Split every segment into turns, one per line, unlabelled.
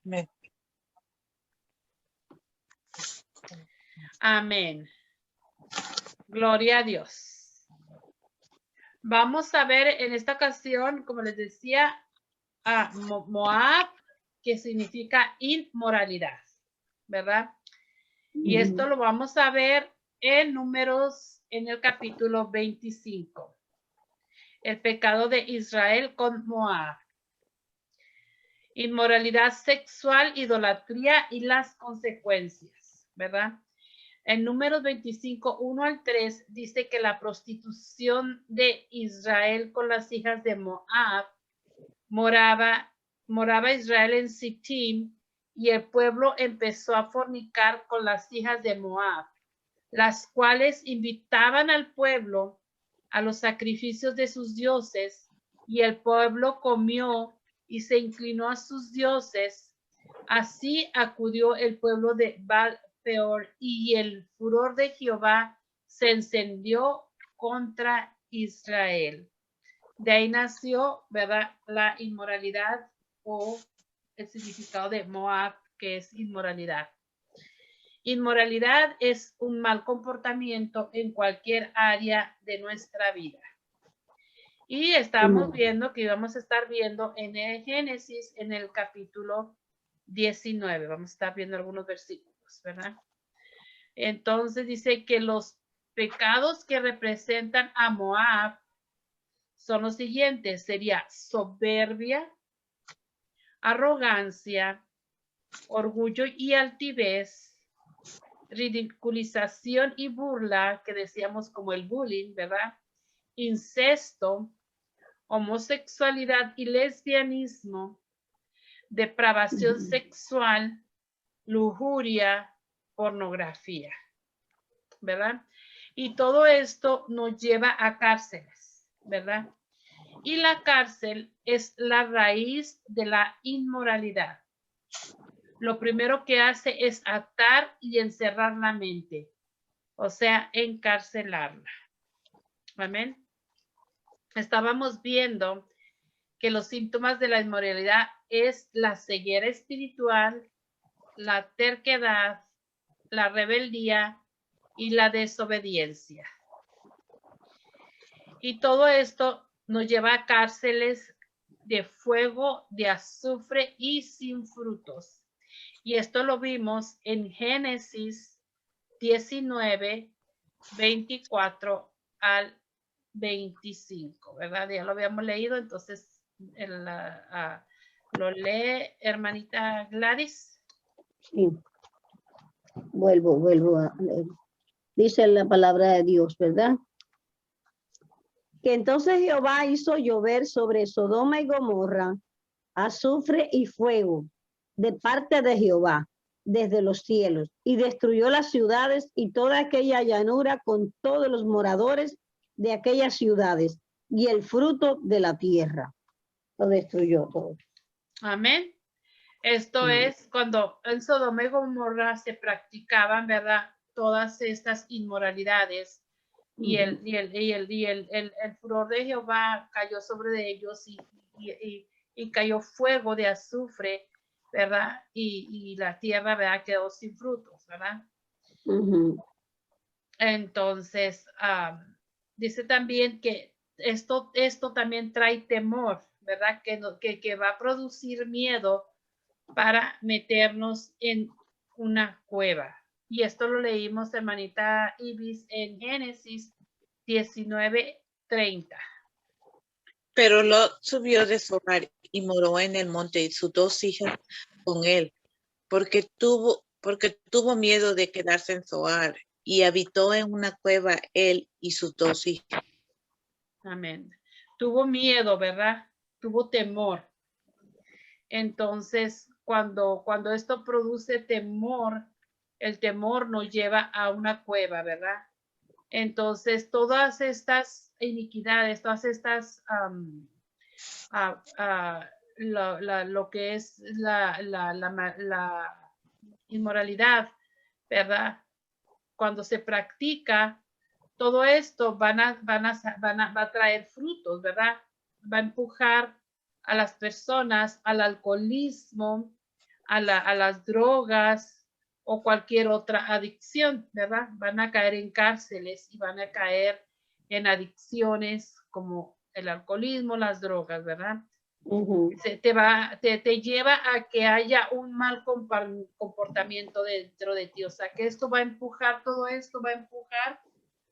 Amén.
Amén. Gloria a Dios. Vamos a ver en esta ocasión, como les decía, a Moab, que significa inmoralidad, ¿verdad? Y esto lo vamos a ver en Números, en el capítulo 25. El pecado de Israel con Moab. Inmoralidad sexual, idolatría y las consecuencias, ¿verdad? En Números 25, 1 al 3, dice que la prostitución de Israel con las hijas de Moab, moraba Israel en Sittim, y el pueblo empezó a fornicar con las hijas de Moab, las cuales invitaban al pueblo a los sacrificios de sus dioses, y el pueblo comió y se inclinó a sus dioses. Así acudió el pueblo de Baal-peor, y el furor de Jehová se encendió contra Israel. De ahí nació, ¿verdad?, la inmoralidad, o el significado de Moab, que es inmoralidad. Inmoralidad es un mal comportamiento en cualquier área de nuestra vida. Y estamos viendo que vamos a estar viendo en el Génesis, en el capítulo 19. Vamos a estar viendo algunos versículos, ¿verdad? Entonces dice que los pecados que representan a Moab son los siguientes. Sería soberbia, arrogancia, orgullo y altivez, ridiculización y burla, que decíamos como el bullying, ¿verdad? Incesto, homosexualidad y lesbianismo, depravación sexual, lujuria, pornografía, ¿verdad? Y todo esto nos lleva a cárceles, ¿verdad? Y la cárcel es la raíz de la inmoralidad. Lo primero que hace es atar y encerrar la mente, o sea, encarcelarla. Amén. Estábamos viendo que los síntomas de la inmoralidad es la ceguera espiritual, la terquedad, la rebeldía y la desobediencia. Y todo esto nos lleva a cárceles de fuego, de azufre y sin frutos. Y esto lo vimos en Génesis 19, 24 al 25, ¿verdad? Ya lo habíamos leído, entonces lo lee hermanita Gladys.
Sí. Vuelvo a leer. Dice la palabra de Dios, ¿verdad? Que entonces Jehová hizo llover sobre Sodoma y Gomorra azufre y fuego de parte de Jehová desde los cielos, y destruyó las ciudades y toda aquella llanura con todos los moradores de aquellas ciudades y el fruto de la tierra. Lo destruyó todo.
Amén. Esto es cuando en Sodoma y Gomorra se practicaban, ¿verdad?, todas estas inmoralidades, y el furor de Jehová cayó sobre ellos, y cayó fuego de azufre, ¿verdad? Y la tierra, ¿verdad?, quedó sin frutos, ¿verdad? Entonces, dice también que esto también trae temor, ¿verdad? Que va a producir miedo para meternos en una cueva. Y esto lo leímos, hermanita Ibis, en Génesis 19:30.
Pero Lot subió de Zoar y moró en el monte, y sus dos hijas con él, porque tuvo miedo de quedarse en Zoar, y habitó en una cueva él y sus dos hijas.
Amén. Tuvo miedo, ¿verdad? Tuvo temor. Entonces, cuando esto produce temor, el temor nos lleva a una cueva, ¿verdad? Entonces, todas estas iniquidades, todas estas, lo que es la inmoralidad, ¿verdad? Cuando se practica, todo esto va a traer frutos, ¿verdad? Va a empujar a las personas al alcoholismo, a las drogas o cualquier otra adicción, ¿verdad? Van a caer en cárceles y van a caer en adicciones como el alcoholismo, las drogas, ¿verdad? Te lleva a que haya un mal comportamiento dentro de ti. O sea, que esto va a empujar, todo esto va a empujar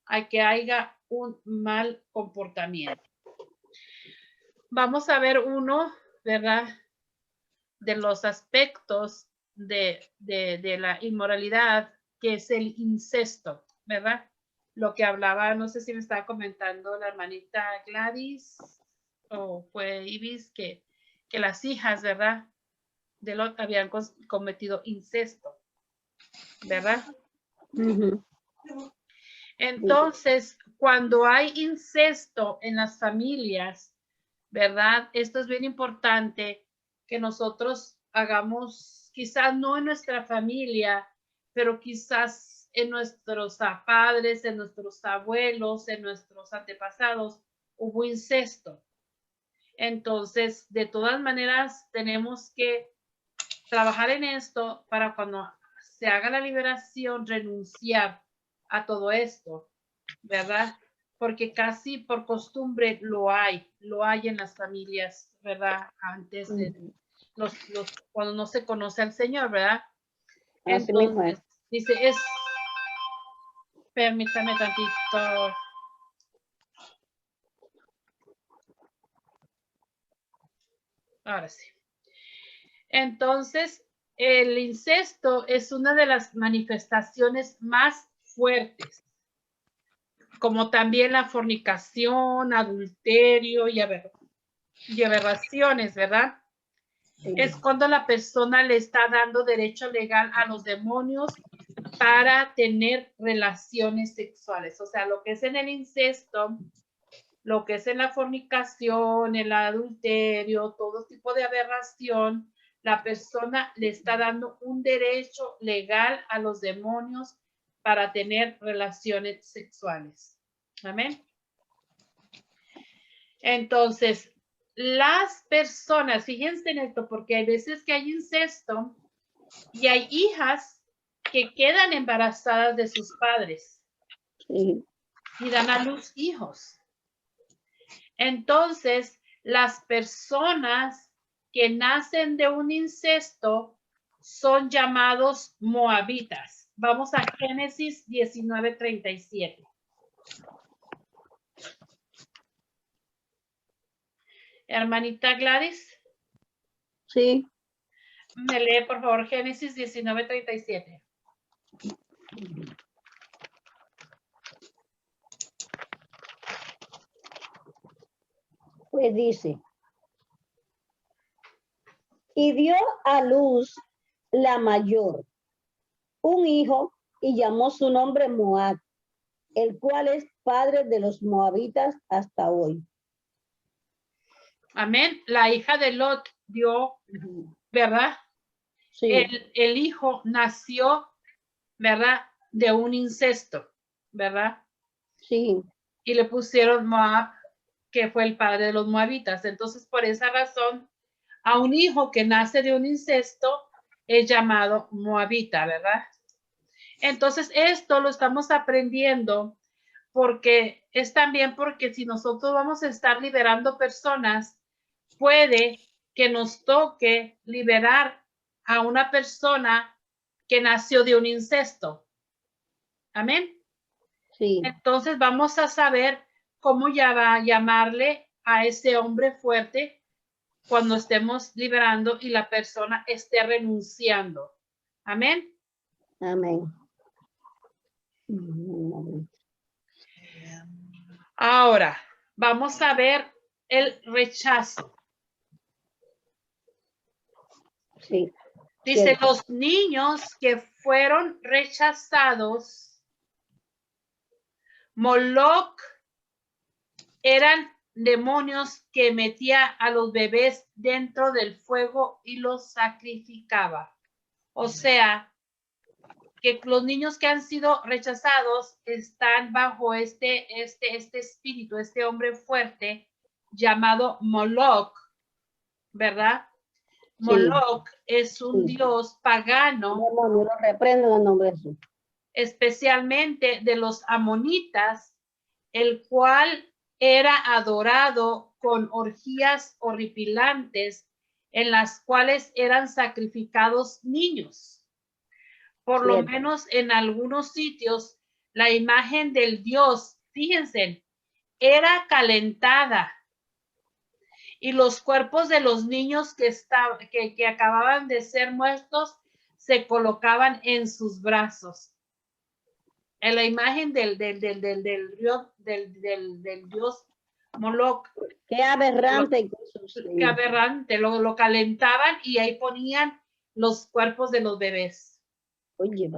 a que haya un mal comportamiento. Vamos a ver uno, ¿verdad? De los aspectos de la inmoralidad, que es el incesto, ¿verdad? Lo que hablaba, no sé si me estaba comentando la hermanita Gladys o fue Ibis, que las hijas, ¿verdad? De Lot habían cometido incesto, ¿verdad? Entonces, cuando hay incesto en las familias, ¿verdad? Esto es bien importante que nosotros hagamos, quizás no en nuestra familia, pero quizás en nuestros padres, en nuestros abuelos, en nuestros antepasados, hubo incesto. Entonces, de todas maneras, tenemos que trabajar en esto para cuando se haga la liberación, renunciar a todo esto, ¿verdad? Porque casi por costumbre lo hay en las familias, ¿verdad? Antes de cuando no se conoce al Señor, ¿verdad? Entonces, dice, permítame tantito. Ahora sí. Entonces, el incesto es una de las manifestaciones más fuertes, como también la fornicación, adulterio y aberraciones, ¿verdad? Es cuando la persona le está dando derecho legal a los demonios para tener relaciones sexuales. O sea, lo que es en el incesto, lo que es en la fornicación, el adulterio, todo tipo de aberración, la persona le está dando un derecho legal a los demonios para tener relaciones sexuales. Amén. Entonces, las personas, fíjense en esto, porque hay veces que hay incesto y hay hijas que quedan embarazadas de sus padres y dan a luz hijos. Entonces, las personas que nacen de un incesto son llamados moabitas. Vamos a Génesis 19:37. Hermanita Gladys.
Sí.
Me lee, por favor, Génesis 19:37.
Pues dice, y dio a luz la mayor un hijo y llamó su nombre Moab, el cual es padre de los moabitas hasta hoy.
Amén. La hija de Lot dio, ¿verdad? Sí. El hijo nació, ¿verdad? De un incesto, ¿verdad?
Sí.
Y le pusieron Moab, que fue el padre de los moabitas. Entonces, por esa razón, a un hijo que nace de un incesto es llamado moabita, ¿verdad? Entonces, esto lo estamos aprendiendo porque es también porque si nosotros vamos a estar liberando personas, puede que nos toque liberar a una persona que nació de un incesto. Amén. Sí. Entonces vamos a saber cómo ya va a llamarle a ese hombre fuerte cuando estemos liberando y la persona esté renunciando. Amén.
Amén.
Ahora, vamos a ver el rechazo.
Sí.
Dice,
Cierto.
los niños que fueron rechazados, Moloch, eran demonios que metía a los bebés dentro del fuego y los sacrificaba. O sea, que los niños que han sido rechazados están bajo este espíritu, este hombre fuerte llamado Moloch, ¿verdad? Moloch es un
Sí.
dios pagano,
Demonio, lo reprendo en el nombre de Jesús.
especialmente de los amonitas, el cual era adorado con orgías horripilantes en las cuales eran sacrificados niños. Por lo
Cierto.
menos en algunos sitios, la imagen del dios, fíjense, era calentada y los cuerpos de los niños que acababan de ser muertos se colocaban en sus brazos. En la imagen del dios Moloch.
Qué aberrante.
Qué aberrante, lo calentaban y ahí ponían los cuerpos de los bebés.
Oye,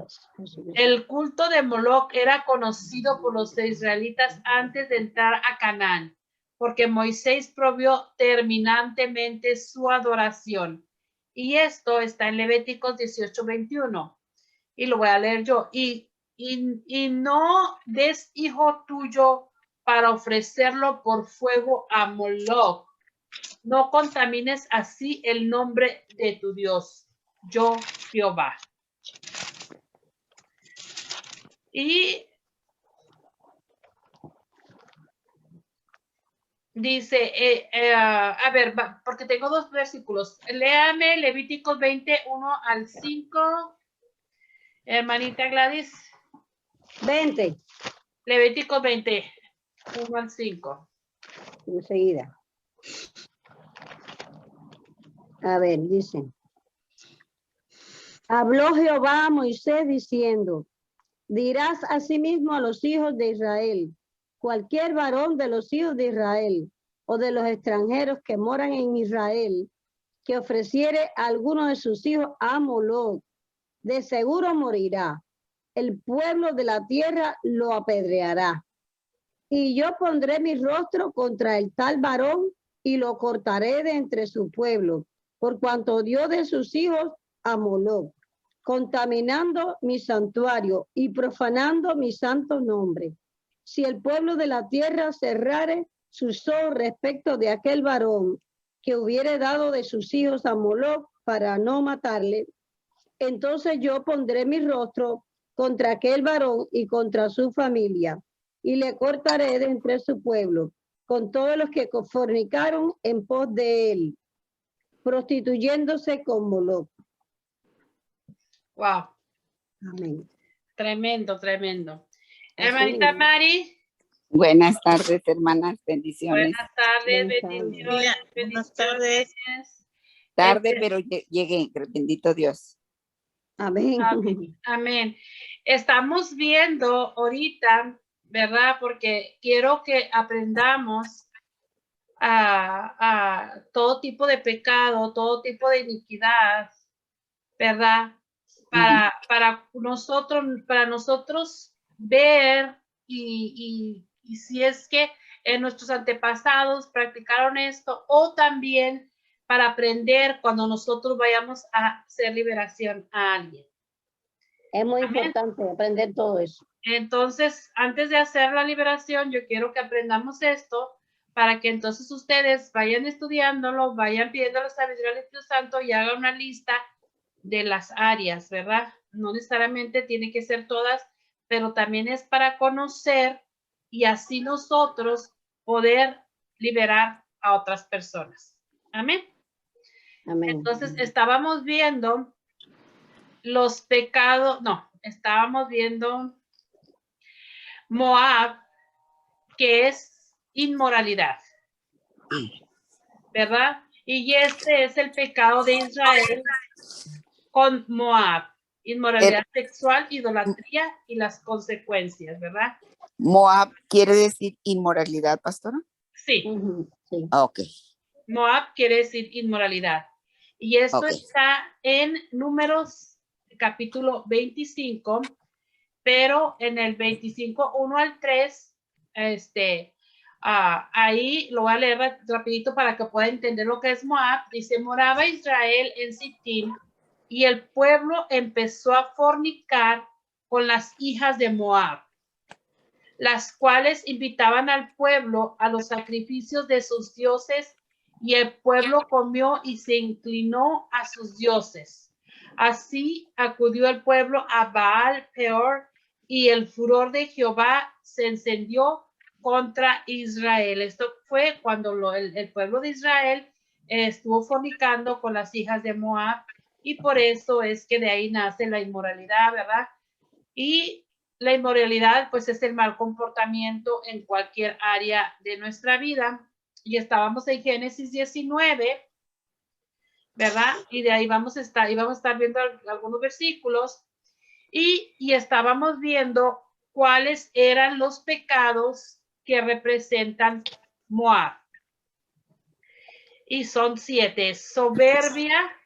El culto de Moloch era conocido por los israelitas antes de entrar a Canaán, porque Moisés prohibió terminantemente su adoración. Y esto está en Levíticos 18:21. Y lo voy a leer yo. Y no des hijo tuyo para ofrecerlo por fuego a Moloch. No contamines así el nombre de tu Dios, yo Jehová. Y dice, a ver, porque tengo dos versículos. Léame Levíticos 21 al 5. Hermanita Gladys.
20.
Levíticos 21 al 5.
Enseguida. A ver, dice. Habló Jehová a Moisés diciendo, dirás asimismo a los hijos de Israel, cualquier varón de los hijos de Israel o de los extranjeros que moran en Israel, que ofreciere a alguno de sus hijos a Moloch, de seguro morirá. El pueblo de la tierra lo apedreará. Y yo pondré mi rostro contra el tal varón y lo cortaré de entre su pueblo, por cuanto dio de sus hijos a Moloch, contaminando mi santuario y profanando mi santo nombre. Si el pueblo de la tierra cerrare sus ojos respecto de aquel varón que hubiere dado de sus hijos a Moloch para no matarle, entonces yo pondré mi rostro contra aquel varón y contra su familia, y le cortaré de entre su pueblo, con todos los que fornicaron en pos de él, prostituyéndose con Moloch.
Wow.
Amén.
Tremendo, tremendo.
Así
Hermanita
mismo.
Mari.
Buenas tardes, hermanas. Bendiciones.
Buenas tardes,
Buenas tardes.
bendiciones.
Buenas tardes.
Tarde, pero llegué. Bendito Dios.
Amén.
Amén. Amén. Estamos viendo ahorita, ¿verdad? Porque quiero que aprendamos a todo tipo de pecado, todo tipo de iniquidad, ¿verdad? Para nosotros ver y si es que nuestros antepasados practicaron esto, o también para aprender cuando nosotros vayamos a hacer liberación a alguien.
Es muy
Amén.
importante aprender todo eso.
Entonces, antes de hacer la liberación, yo quiero que aprendamos esto para que entonces ustedes vayan estudiándolo, vayan pidiendo la sabiduría del Espíritu Santo y hagan una lista de las áreas, ¿verdad? No necesariamente tiene que ser todas, pero también es para conocer y así nosotros poder liberar a otras personas. Amén.
Amén.
Entonces, estábamos viendo los pecados, estábamos viendo Moab, que es inmoralidad, ¿verdad? Y este es el pecado de Israel con Moab, inmoralidad sexual, idolatría y las consecuencias, ¿verdad?
Moab quiere decir inmoralidad, pastora.
Sí.
Sí.
Ok.
Moab quiere decir inmoralidad. Y esto
Ok.
está en Números capítulo 25, pero en el 25, 1 al 3, ahí lo voy a leer rapidito para que pueda entender lo que es Moab. Dice, moraba Israel en Sittim y el pueblo empezó a fornicar con las hijas de Moab, las cuales invitaban al pueblo a los sacrificios de sus dioses y el pueblo comió y se inclinó a sus dioses. Así acudió el pueblo a Baal Peor y el furor de Jehová se encendió contra Israel. Esto fue cuando el pueblo de Israel estuvo fornicando con las hijas de Moab y por eso es que de ahí nace la inmoralidad, ¿verdad? Y la inmoralidad pues es el mal comportamiento en cualquier área de nuestra vida. Y estábamos en Génesis 19, ¿verdad? Y de ahí vamos a estar viendo algunos versículos y estábamos viendo cuáles eran los pecados que representan Moab. Y son 7: soberbia,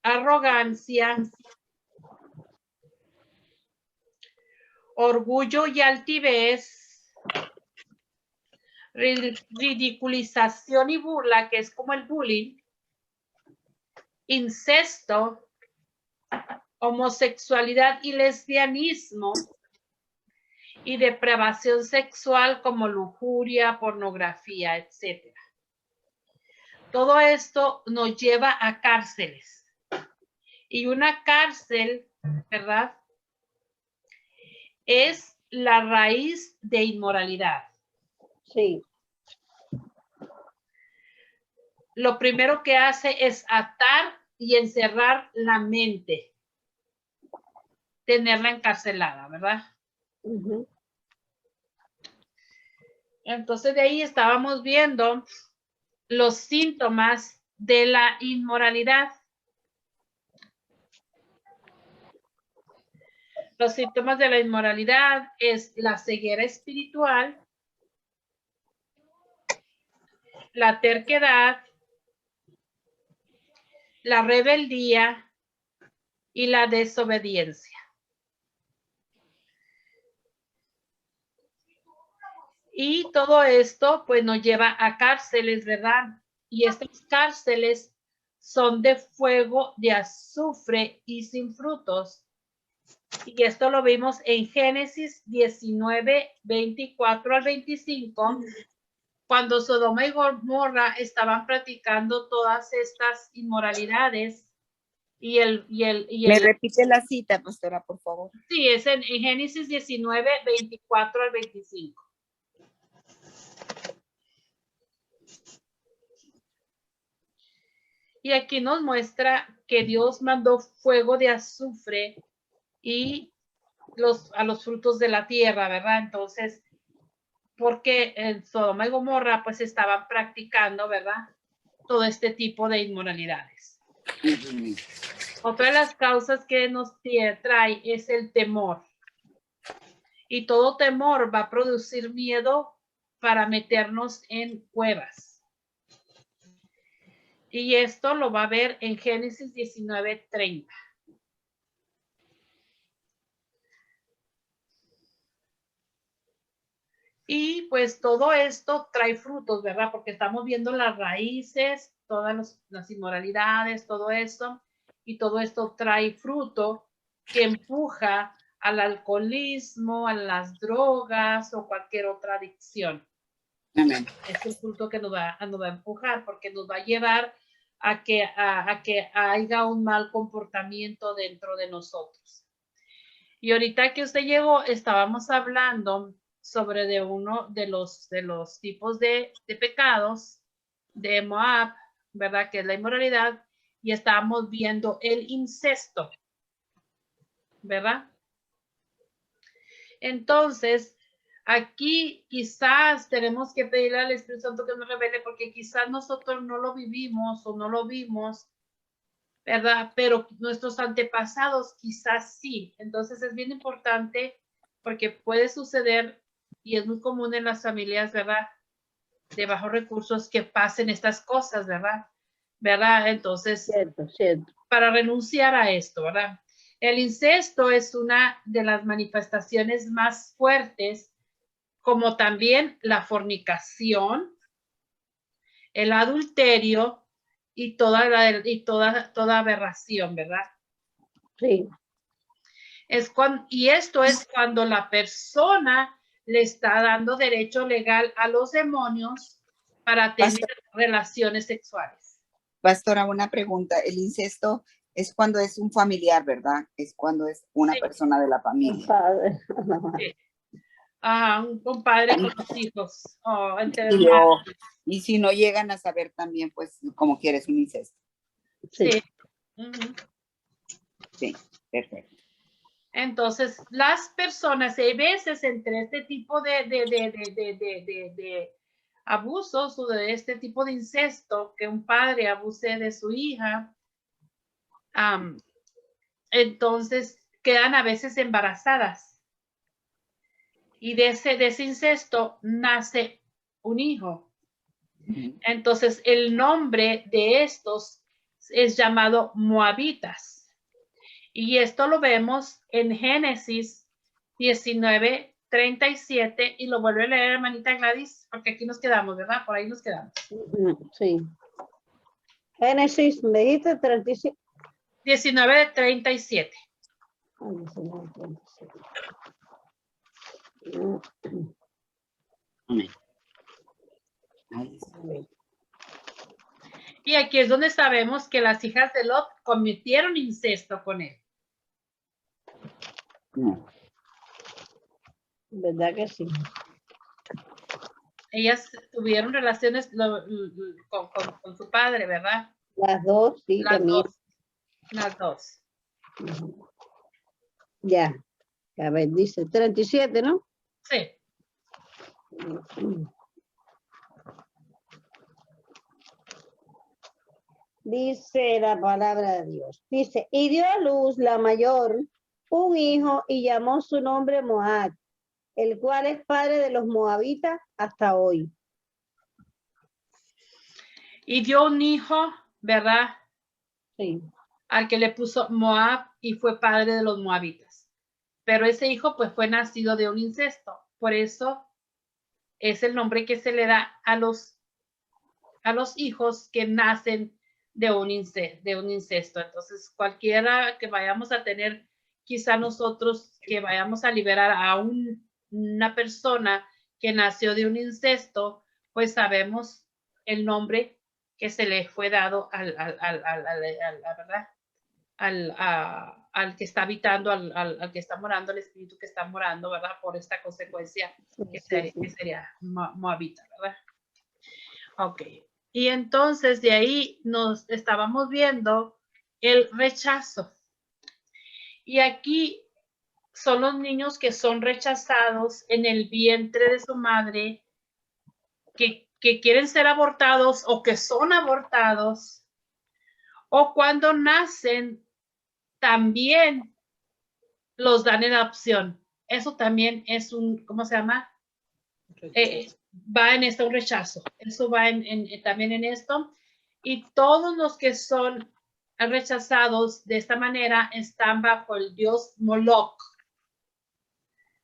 arrogancia, orgullo y altivez, ridiculización y burla, que es como el bullying, incesto, homosexualidad y lesbianismo, y depravación sexual como lujuria, pornografía, etc. Todo esto nos lleva a cárceles. Y una cárcel, ¿verdad?, es la raíz de inmoralidad.
Sí.
Lo primero que hace es atar y encerrar la mente, tenerla encarcelada, ¿verdad?
Ujú.
Entonces de ahí estábamos viendo los síntomas de la inmoralidad. Los síntomas de la inmoralidad es la ceguera espiritual, la terquedad, la rebeldía y la desobediencia. Y todo esto pues nos lleva a cárceles, ¿verdad? Y estas cárceles son de fuego, de azufre y sin frutos. Y esto lo vimos en Génesis 19, 24 al 25, cuando Sodoma y Gomorra estaban practicando todas estas inmoralidades.
¿Me repite la cita, pastora, por favor?
Sí, es en Génesis 19, 24 al 25. Y aquí nos muestra que Dios mandó fuego de azufre y a los frutos de la tierra, ¿verdad? Entonces, porque en Sodoma y Gomorra pues estaban practicando, ¿verdad?, todo este tipo de inmoralidades. Otra de las causas que nos trae es el temor. Y todo temor va a producir miedo para meternos en cuevas. Y esto lo va a ver en Génesis 19:30. Y pues todo esto trae frutos, ¿verdad? Porque estamos viendo las raíces, todas las inmoralidades, todo esto. Y todo esto trae fruto que empuja al alcoholismo, a las drogas o cualquier otra adicción.
Amén.
Es el fruto que nos va a empujar, porque nos va a llevar a que haya un mal comportamiento dentro de nosotros. Y ahorita que usted llegó, estábamos hablando sobre de uno de los tipos de pecados de Moab, ¿verdad?, que es la inmoralidad, y estábamos viendo el incesto, ¿verdad? Entonces, aquí quizás tenemos que pedirle al Espíritu Santo que nos revele, porque quizás nosotros no lo vivimos o no lo vimos, ¿verdad? Pero nuestros antepasados quizás sí. Entonces es bien importante porque puede suceder y es muy común en las familias, ¿verdad?, de bajos recursos que pasen estas cosas, ¿verdad? Entonces,
Cierto.
para renunciar a esto, ¿verdad? El incesto es una de las manifestaciones más fuertes, como también la fornicación, el adulterio y toda aberración, ¿verdad?
Sí.
Y esto es cuando la persona le está dando derecho legal a los demonios para tener relaciones sexuales.
Pastora, una pregunta. El incesto es cuando es un familiar, ¿verdad? Es cuando es una
Sí.
persona de la familia.
Padre.
Sí. Un compadre con los hijos. Entre
Y,
hermanos.
y si no llegan a saber también, pues, como quieres un incesto.
Sí.
Sí. Ujú.
Sí, perfecto.
Entonces, las personas, hay veces entre este tipo de abusos o de este tipo de incesto, que un padre abuse de su hija, entonces quedan a veces embarazadas. Y de ese incesto nace un hijo.
Ujú.
Entonces, el nombre de estos es llamado moabitas. Y esto lo vemos en Génesis 19:37 y lo vuelve a leer, hermanita Gladys, porque aquí nos quedamos, ¿verdad? Por ahí nos quedamos.
Sí. Génesis, me dijiste 37.
19:37.
Amén. Ahí está.
Y aquí es donde sabemos que las hijas de Lot cometieron incesto con él.
No.
¿Verdad que sí?
Ellas tuvieron relaciones con su padre, ¿verdad?
Las dos, sí,
Las
también.
dos. Las dos.
Ya. A ver, dice 37, ¿no?
Sí.
Dice la palabra de Dios. Dice, y dio a luz la mayor un hijo y llamó su nombre Moab, el cual es padre de los moabitas hasta hoy.
Y dio un hijo, ¿verdad?
Sí.
Al que le puso Moab y fue padre de los moabitas. Pero ese hijo pues fue nacido de un incesto. Por eso es el nombre que se le da a los hijos que nacen de un incesto. Entonces, cualquiera que vayamos a tener, quizá nosotros que vayamos a liberar a una persona que nació de un incesto, pues sabemos el nombre que se le fue dado al que está habitando, al que está morando, al espíritu que está morando, ¿verdad? Por esta consecuencia que sería moabita, ¿verdad? Ok. Y entonces de ahí nos estábamos viendo el rechazo. Y aquí son los niños que son rechazados en el vientre de su madre, que quieren ser abortados o que son abortados, o cuando nacen también los dan en adopción. Eso también es un, ¿cómo se llama? Va en esto un rechazo. Eso va también en esto. Y todos los que son rechazados de esta manera están bajo el dios Moloch,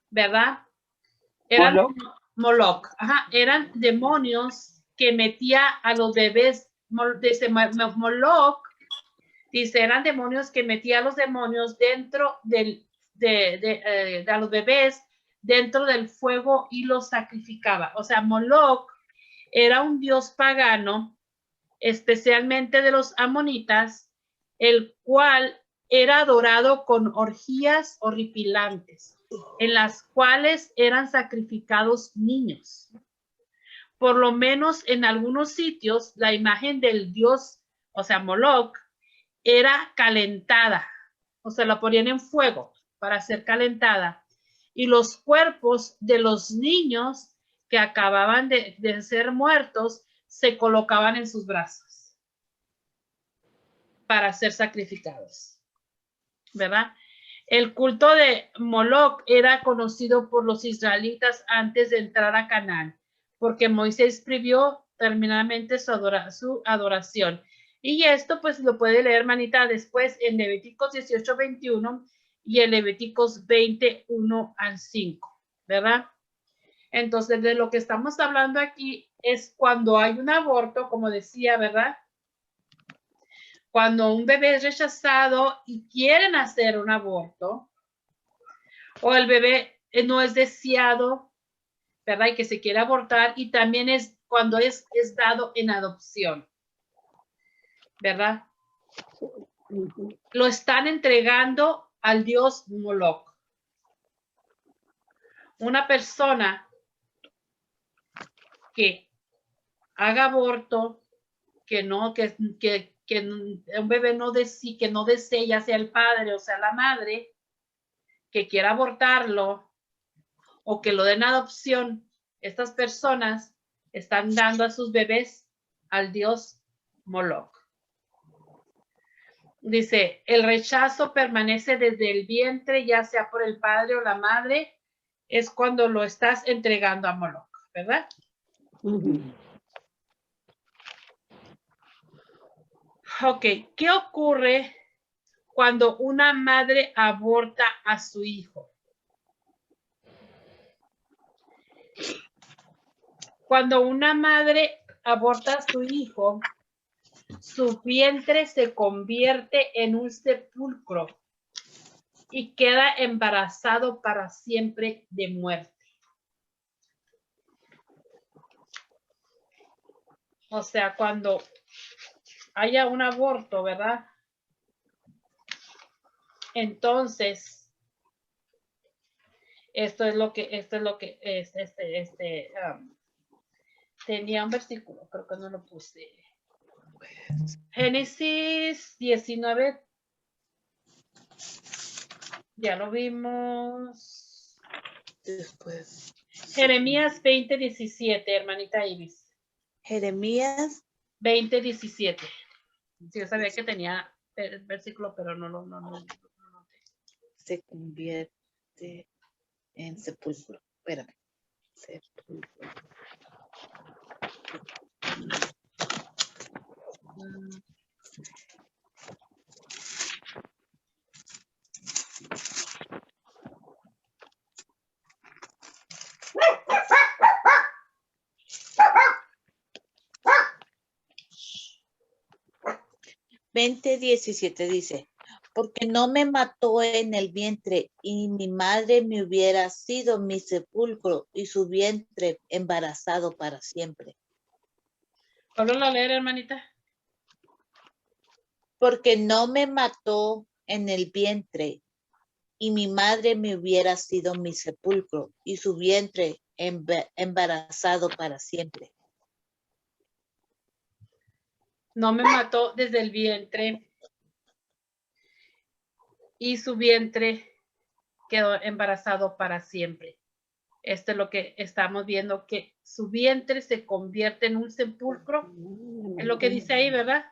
¿verdad? Eran Moloch, eran demonios que metía a los bebés. Moloch dice, eran demonios que metía a los demonios dentro de los bebés dentro del fuego y los sacrificaba. O sea, Moloch era un dios pagano, especialmente de los amonitas, el cual era adorado con orgías horripilantes, en las cuales eran sacrificados niños. Por lo menos en algunos sitios, la imagen del dios, o sea, Moloch, era calentada, o sea, la ponían en fuego para ser calentada. Y los cuerpos de los niños que acababan de ser muertos se colocaban en sus brazos para ser sacrificados, ¿verdad? El culto de Moloch era conocido por los israelitas antes de entrar a Canaán, porque Moisés prohibió terminantemente su adoración. Y esto pues lo puede leer, manita, después en Levíticos 18:21 y en Levíticos 21 al 5, ¿verdad? Entonces, de lo que estamos hablando aquí es cuando hay un aborto, como decía, ¿verdad? Cuando un bebé es rechazado y quieren hacer un aborto, o el bebé no es deseado ¿verdad? Y que se quiere abortar, y también es cuando es dado en adopción, ¿verdad? Lo están entregando al dios Moloch. Una persona que haga aborto, que un bebé que no desee, ya sea el padre o sea la madre, que quiera abortarlo o que lo den adopción, estas personas están dando a sus bebés al dios Moloch. Dice, el rechazo permanece desde el vientre, ya sea por el padre o la madre, es cuando lo estás entregando a Moloch, ¿verdad? Ok, ¿qué ocurre cuando una madre aborta a su hijo? Cuando una madre aborta a su hijo, su vientre se convierte en un sepulcro y queda embarazado para siempre de muerte. O sea, cuando haya un aborto, ¿verdad? Entonces, esto es lo que es tenía un versículo, creo que no lo puse. Génesis 19. Ya lo vimos.
Después.
Jeremías 20:17, hermanita Ibis.
Jeremías
20:17. Sí, yo sabía que tenía el versículo, pero no.
se convierte en sepulcro. Espérame. Sepulcro. 20:17 dice, porque no me mató en el vientre y mi madre me hubiera sido mi sepulcro y su vientre embarazado para siempre.
¿Vuelvo a leer, hermanita?
Porque no me mató en el vientre y mi madre me hubiera sido mi sepulcro y su vientre embarazado para siempre.
No me mató desde el vientre y su vientre quedó embarazado para siempre. Esto es lo que estamos viendo, que su vientre se convierte en un sepulcro. Es lo que dice ahí, ¿verdad?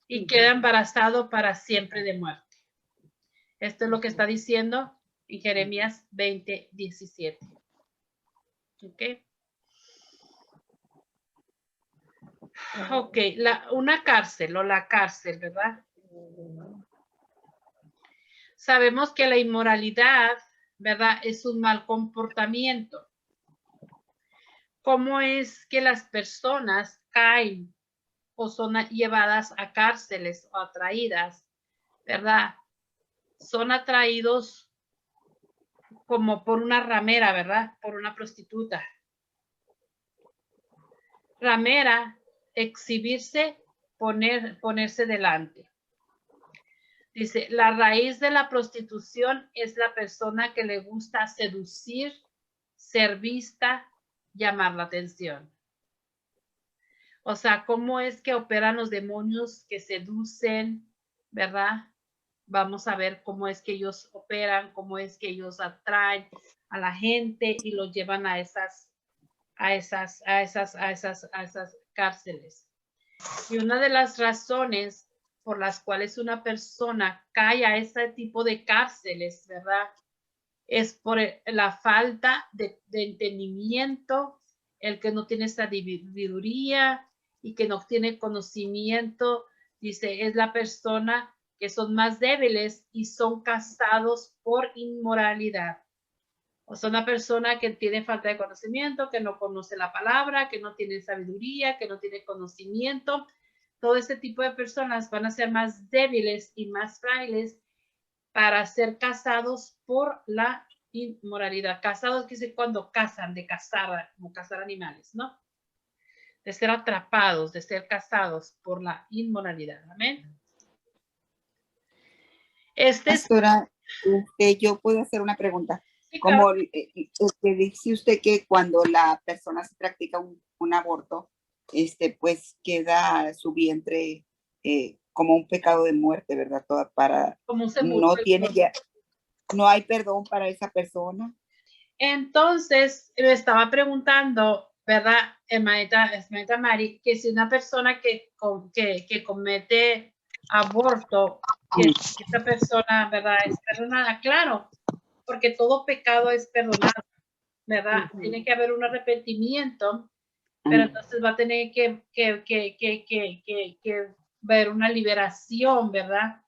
Y queda embarazado para siempre de muerte. Esto es lo que está diciendo en Jeremías 20:17. ¿Ok? Ok, una cárcel o la cárcel, ¿verdad? Sabemos que la inmoralidad, ¿verdad? Es un mal comportamiento. ¿Cómo es que las personas caen o son llevadas a cárceles o atraídas, ¿verdad? Son atraídos como por una ramera, ¿verdad? Por una prostituta. Ramera, exhibirse, ponerse delante. Dice, la raíz de la prostitución es la persona que le gusta seducir, ser vista, llamar la atención. O sea, ¿cómo es que operan los demonios que seducen, verdad? Vamos a ver cómo es que ellos operan, cómo es que ellos atraen a la gente y los llevan a esas cárceles. Y una de las razones por las cuales una persona cae a este tipo de cárceles, ¿verdad? Es por la falta de entendimiento, el que no tiene sabiduría y que no tiene conocimiento, dice, es la persona que son más débiles y son casados por inmoralidad. O sea, una persona que tiene falta de conocimiento, que no conoce la palabra, que no tiene sabiduría, que no tiene conocimiento. Todo este tipo de personas van a ser más débiles y más frágiles para ser casados por la inmoralidad. Cazados que dice cuando cazan, de cazar, como cazar animales, ¿no? De ser atrapados, de ser cazados por la inmoralidad. Amén.
Pastora, yo puedo hacer una pregunta.
Sí,
Como
claro.
que dice usted que cuando la persona se practica un aborto, pues queda su vientre como un pecado de muerte, ¿verdad?
Como un
No
sepulcro.
tiene ya, no hay perdón para esa persona.
Entonces, me estaba preguntando, ¿verdad, hermanita Mari, que si una persona que comete aborto, que esa persona, ¿verdad?, es perdonada. Claro, porque todo pecado es perdonado, ¿verdad? Tiene que haber un arrepentimiento, pero entonces va a tener que ver una liberación, ¿verdad?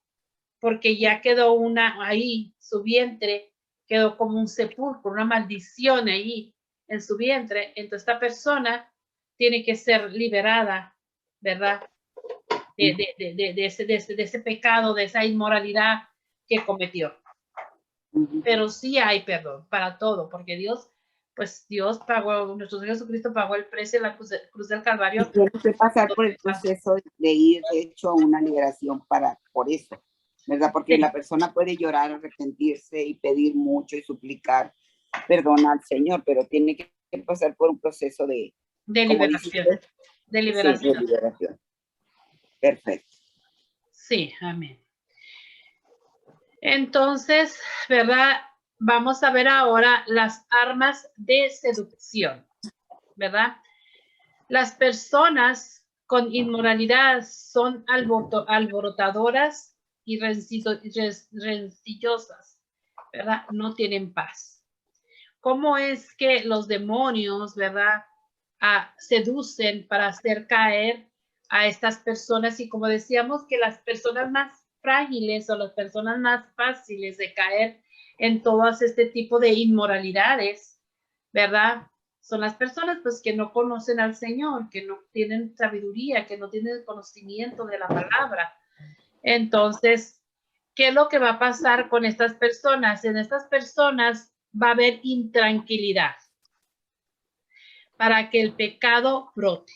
Porque ya quedó ahí, su vientre quedó como un sepulcro, una maldición ahí en su vientre. Entonces esta persona tiene que ser liberada, ¿verdad? De ese pecado, de esa inmoralidad que cometió. Pero sí hay perdón para todo, porque Dios pagó, nuestro Señor Jesucristo pagó el precio en la cruz del Calvario.
Y tiene que pasar por el proceso de ir, de hecho, a una liberación por eso, ¿verdad? Porque
Sí.
la persona puede llorar, arrepentirse y pedir mucho y suplicar perdón al Señor, pero tiene que pasar por un proceso de
liberación. De liberación.
Sí, de liberación. Perfecto.
Sí, amén. Entonces, ¿verdad? Vamos a ver ahora las armas de seducción, ¿verdad? Las personas con inmoralidad son alborotadoras y rencillosas, ¿verdad? No tienen paz. ¿Cómo es que los demonios, ¿verdad?, seducen para hacer caer a estas personas? Y como decíamos, que las personas más frágiles o las personas más fáciles de caer en todas este tipo de inmoralidades, ¿verdad?, son las personas pues que no conocen al Señor, que no tienen sabiduría, que no tienen conocimiento de la palabra. Entonces, ¿qué es lo que va a pasar con estas personas? En estas personas va a haber intranquilidad para que el pecado brote.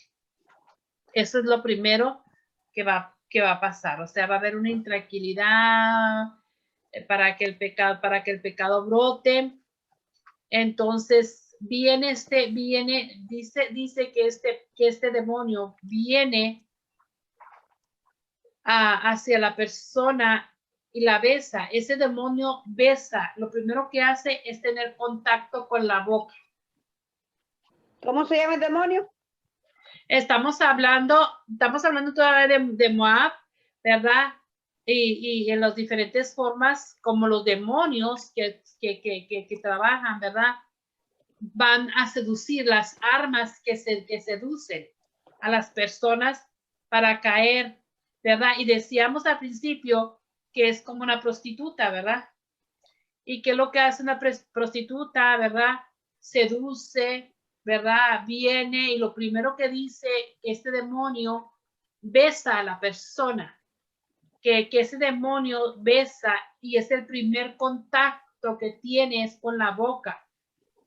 Eso es lo primero que va a pasar. O sea, va a haber una intranquilidad para que el pecado brote. Entonces, dice que este demonio viene hacia la persona y la besa. Ese demonio besa. Lo primero que hace es tener contacto con la boca.
¿Cómo se llama el demonio?
Estamos hablando todavía de Moab, ¿verdad? Y en las diferentes formas como los demonios que trabajan, ¿verdad?, van a seducir, las armas que seducen a las personas para caer, ¿verdad? Y decíamos al principio que es como una prostituta, ¿verdad? ¿Y qué es lo que hace una prostituta, ¿verdad? Seduce, ¿verdad? Viene y lo primero que dice este demonio, besa a la persona, que ese demonio besa y es el primer contacto que tienes con la boca.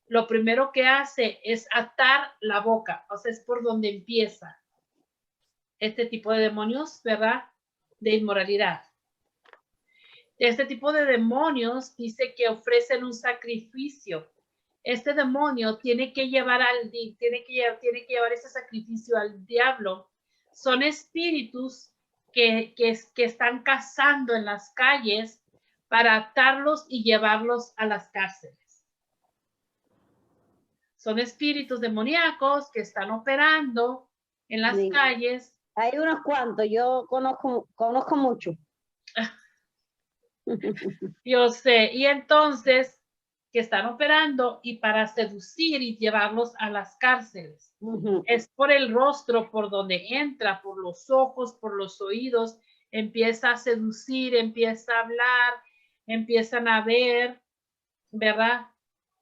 Lo primero que hace es atar la boca, o sea, es por donde empieza este tipo de demonios, ¿verdad?, de inmoralidad. Este tipo de demonios dice que ofrecen un sacrificio. Este demonio tiene que llevar ese sacrificio al diablo. Son espíritus que están cazando en las calles para atarlos y llevarlos a las cárceles. Son espíritus demoníacos que están operando en las calles.
Hay unos cuantos, yo conozco mucho.
Yo sé, y entonces que están operando y para seducir y llevarlos a las cárceles. Es por el rostro, por donde entra, por los ojos, por los oídos, empieza a seducir, empieza a hablar, empiezan a ver, ¿verdad?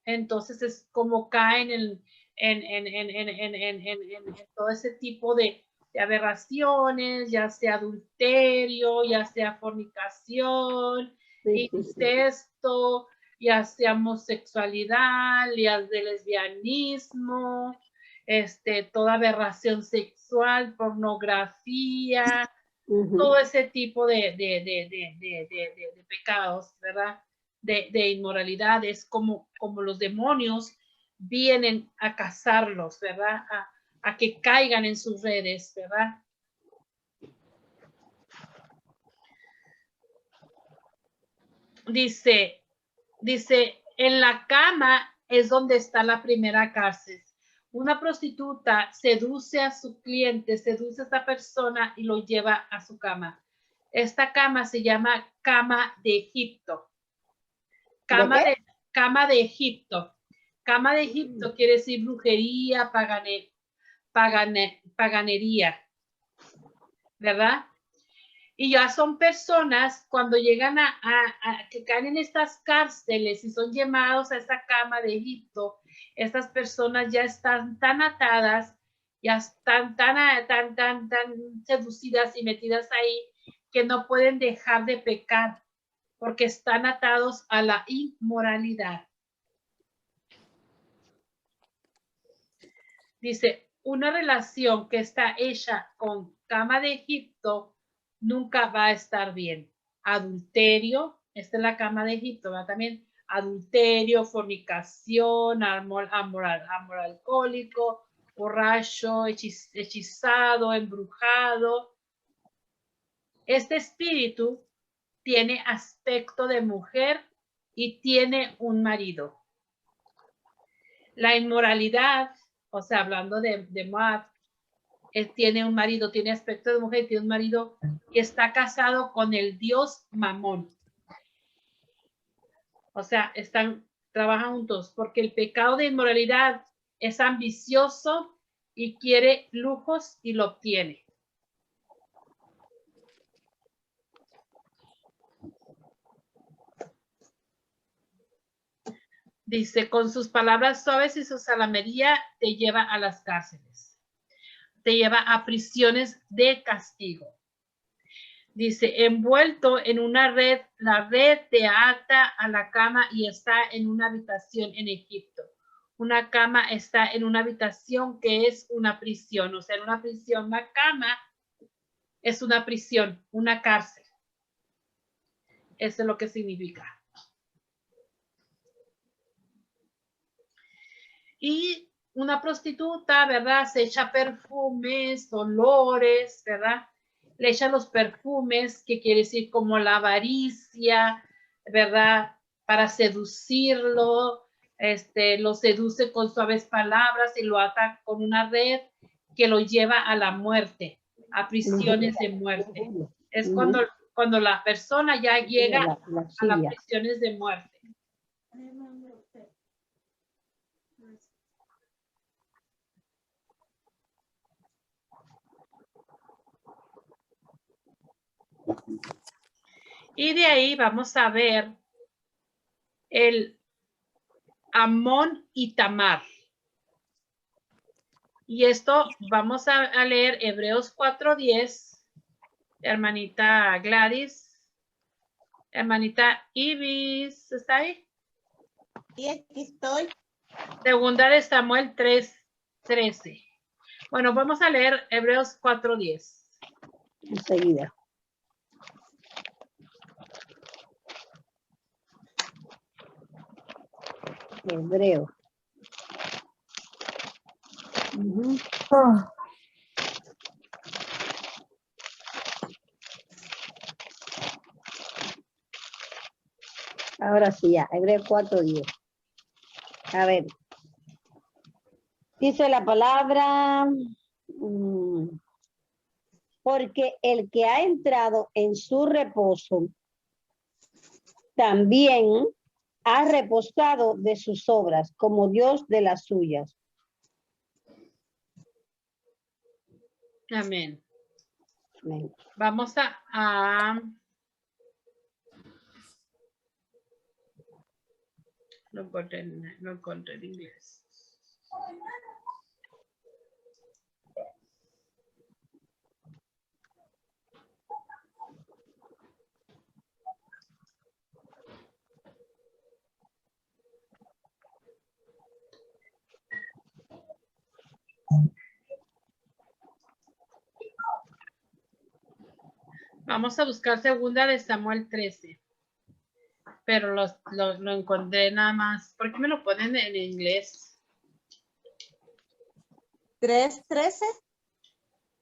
Entonces es como caen en todo ese tipo de aberraciones, ya sea adulterio, ya sea fornicación, incesto, ya sea homosexualidad, ya de lesbianismo, toda aberración sexual, pornografía, todo ese tipo de pecados, ¿verdad? De inmoralidades, como los demonios vienen a cazarlos, ¿verdad? A que caigan en sus redes, ¿verdad? Dice, en la cama es donde está la primera cárcel. Una prostituta seduce a su cliente, seduce a esta persona y lo lleva a su cama. Esta cama se llama cama de Egipto. Cama de Egipto. Cama de Egipto quiere decir brujería, paganería, ¿verdad? Y ya son personas cuando llegan a que caen en estas cárceles y son llamados a esta cama de Egipto, estas personas ya están tan atadas, ya están tan seducidas y metidas ahí que no pueden dejar de pecar porque están atados a la inmoralidad. Dice, una relación que está hecha con cama de Egipto nunca va a estar bien. Adulterio, esta es la cama de Egipto, ¿verdad? También adulterio, fornicación, amor alcohólico, borracho, hechizado, embrujado. Este espíritu tiene aspecto de mujer y tiene un marido. La inmoralidad, o sea, hablando de Moab, tiene un marido, tiene aspecto de mujer, tiene un marido y está casado con el dios Mamón. O sea, trabajan juntos porque el pecado de inmoralidad es ambicioso y quiere lujos y lo obtiene. Dice, con sus palabras suaves y su salamería te lleva a las cárceles. Te lleva a prisiones de castigo. Dice, envuelto en una red, la red te ata a la cama y está en una habitación en Egipto. Una cama está en una habitación que es una prisión. O sea, en una prisión, una cama es una prisión, una cárcel. Eso es lo que significa. Y una prostituta, ¿verdad? Se echa perfumes, olores, ¿verdad? Le echa los perfumes, que quiere decir como la avaricia, ¿verdad? Para seducirlo, lo seduce con suaves palabras y lo ata con una red que lo lleva a la muerte, a prisiones de muerte. Es cuando la persona ya llega a las prisiones de muerte. Y de ahí vamos a ver el Amón y Tamar. Y esto vamos a leer Hebreos 4:10. Hermanita Gladys. Hermanita Ibis, ¿está ahí?
Y aquí estoy.
Segunda de Samuel 3:13. Bueno, vamos a leer Hebreos 4:10.
Enseguida. Hebreo. Ahora sí, ya, Hebreo 4:10. A ver. Dice la palabra, porque el que ha entrado en su reposo también ha reposado de sus obras, como Dios de las suyas.
Amén.
Amén.
Vamos a lo encontré en inglés. Vamos a buscar segunda de Samuel 13. Pero lo encontré nada más. ¿Por qué me lo ponen en inglés?
3:13.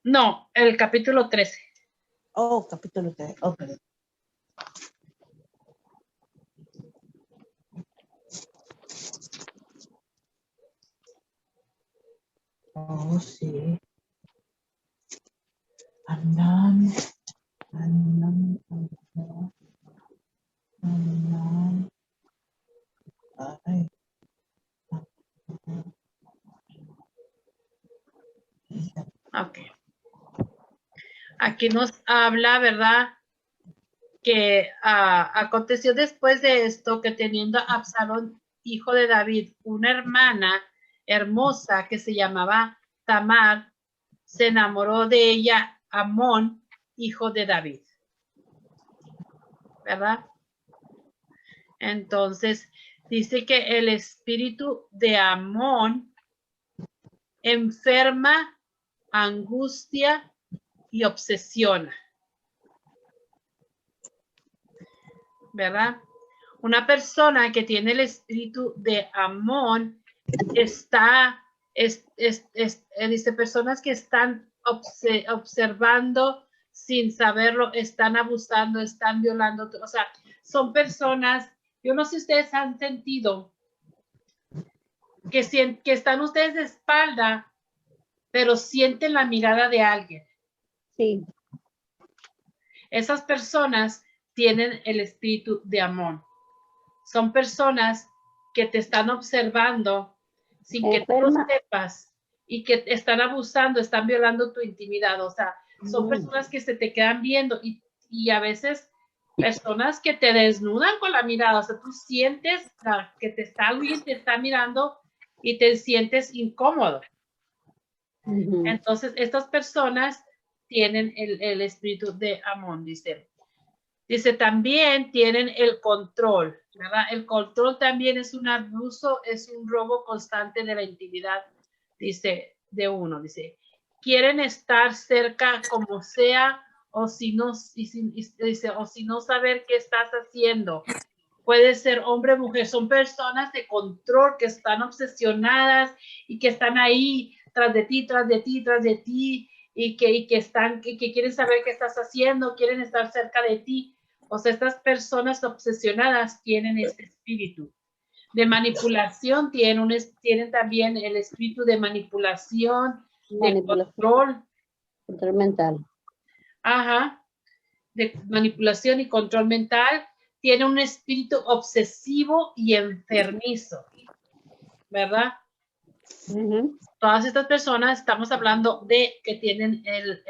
No, el capítulo 13.
Oh, capítulo 3. Ok. Oh, sí. Andan. Ay.
Ok. Aquí nos habla, ¿verdad? Que aconteció después de esto que teniendo Absalón, hijo de David, una hermana hermosa que se llamaba Tamar, se enamoró de ella Amón, hijo de David. ¿Verdad? Entonces, dice que el espíritu de Amón enferma, angustia y obsesiona. ¿Verdad? Una persona que tiene el espíritu de Amón dice, personas que están observando sin saberlo, están abusando, están violando, o sea, son personas, yo no sé si ustedes han sentido que están ustedes de espalda, pero sienten la mirada de alguien.
Sí.
Esas personas tienen el espíritu de Amón. Son personas que te están observando sin que tú lo sepas y que están abusando, están violando tu intimidad. O sea, son personas que se te quedan viendo y a veces personas que te desnudan con la mirada. O sea, tú sientes que alguien te está mirando y te sientes incómodo. Entonces, estas personas tienen el espíritu de Amón, dice. Dice, también tienen el control, ¿verdad? El control también es un abuso, es un robo constante de la intimidad, dice, de uno. Dice, quieren estar cerca como sea, o si no, dice, o si no saber qué estás haciendo. Puede ser hombre o mujer, son personas de control que están obsesionadas y que están ahí tras de ti, tras de ti, tras de ti, y que quieren saber qué estás haciendo, quieren estar cerca de ti. O sea, estas personas obsesionadas tienen este espíritu de manipulación, tienen también el espíritu de manipulación, de control.
Control mental.
Ajá, de manipulación y control mental. Tiene un espíritu obsesivo y enfermizo, ¿verdad? Todas estas personas estamos hablando de que tienen el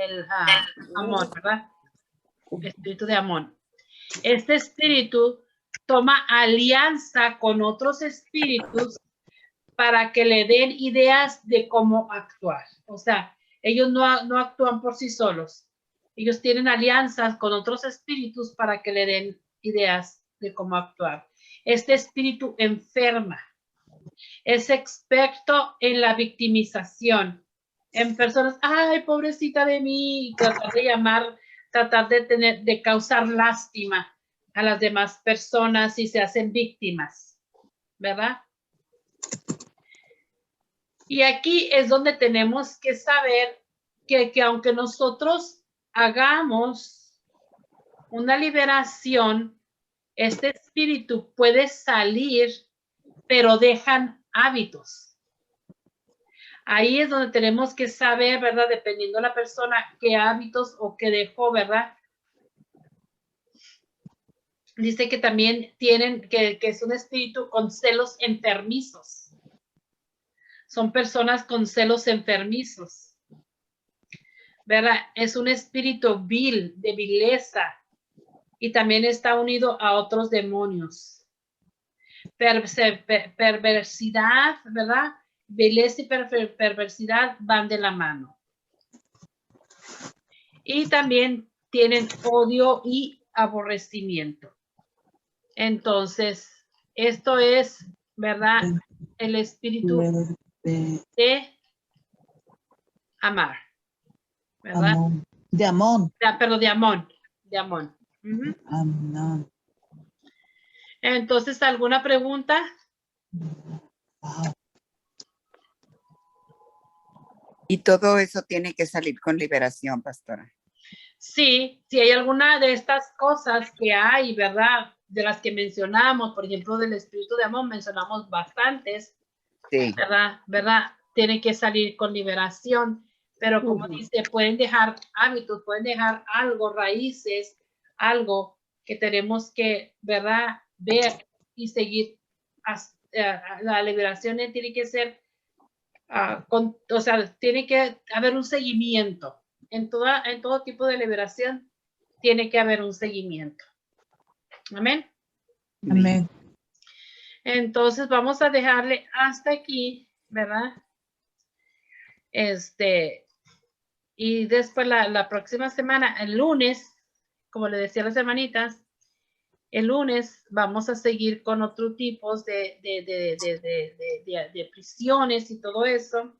Amón, ¿verdad? El espíritu de Amón. Este espíritu toma alianza con otros espíritus para que le den ideas de cómo actuar. O sea, ellos no actúan por sí solos. Ellos tienen alianzas con otros espíritus para que le den ideas de cómo actuar. Este espíritu enferma. Es experto en la victimización. En personas, ay, pobrecita de mí, tratar de causar lástima a las demás personas y se hacen víctimas, ¿verdad? Y aquí es donde tenemos que saber que aunque nosotros hagamos una liberación, este espíritu puede salir, pero dejan hábitos. Ahí es donde tenemos que saber, ¿verdad? Dependiendo de la persona, qué hábitos o qué dejó, ¿verdad? Dice que también tienen, que es un espíritu con celos enfermizos. Son personas con celos enfermizos, ¿verdad? Es un espíritu vil, de vileza, y también está unido a otros demonios. Perversidad, ¿verdad? Vileza y perversidad van de la mano. Y también tienen odio y aborrecimiento. Entonces, esto es, ¿verdad? El espíritu de amar, ¿verdad?
De Amón.
Pero de Amón, de Amón. Ujú.
Amnón.
Entonces, ¿alguna pregunta?
Wow.
Y todo eso tiene que salir con liberación, pastora.
Sí, si hay alguna de estas cosas que hay, ¿verdad? De las que mencionamos, por ejemplo, del espíritu de Amón, mencionamos bastantes,
Sí.
¿verdad? Tiene que salir con liberación, pero como
Ujú.
dice, pueden dejar hábitos, pueden dejar algo, raíces, algo que tenemos que, ¿verdad? Ver y seguir. La liberación tiene que ser, o sea, tiene que haber un seguimiento. En todo tipo de liberación tiene que haber un seguimiento. Amén.
Amén.
Entonces vamos a dejarle hasta aquí, ¿verdad? Y después la próxima semana, el lunes, como le decía a las hermanitas, el lunes vamos a seguir con otros tipos de prisiones y todo eso.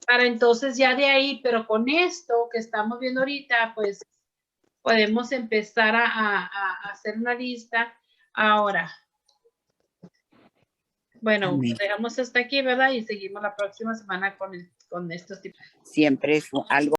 Para entonces ya de ahí, pero con esto que estamos viendo ahorita, pues podemos empezar a hacer una lista. Ahora, bueno,
Amén.
dejamos hasta aquí, ¿verdad? Y seguimos la próxima semana con estos tipos.
Siempre es algo